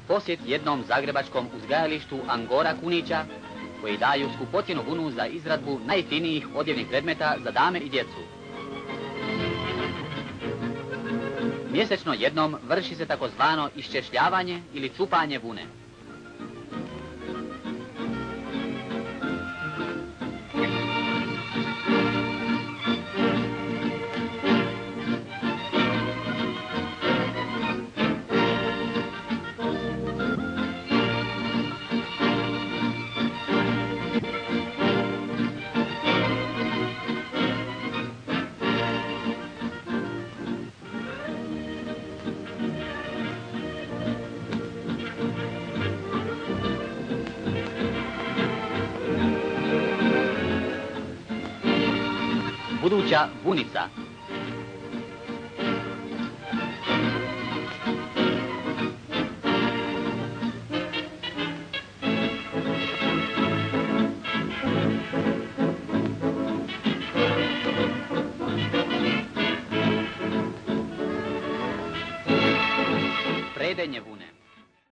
posjet jednom zagrebačkom uzgajalištu angora kunića, koji daju skupocjenu vunu za izradbu najfinijih odjevnih predmeta za dame i djecu. Mjesečno jednom vrši se takozvano iščešljavanje ili cupanje vune. Buduća vunica. Predenje vune.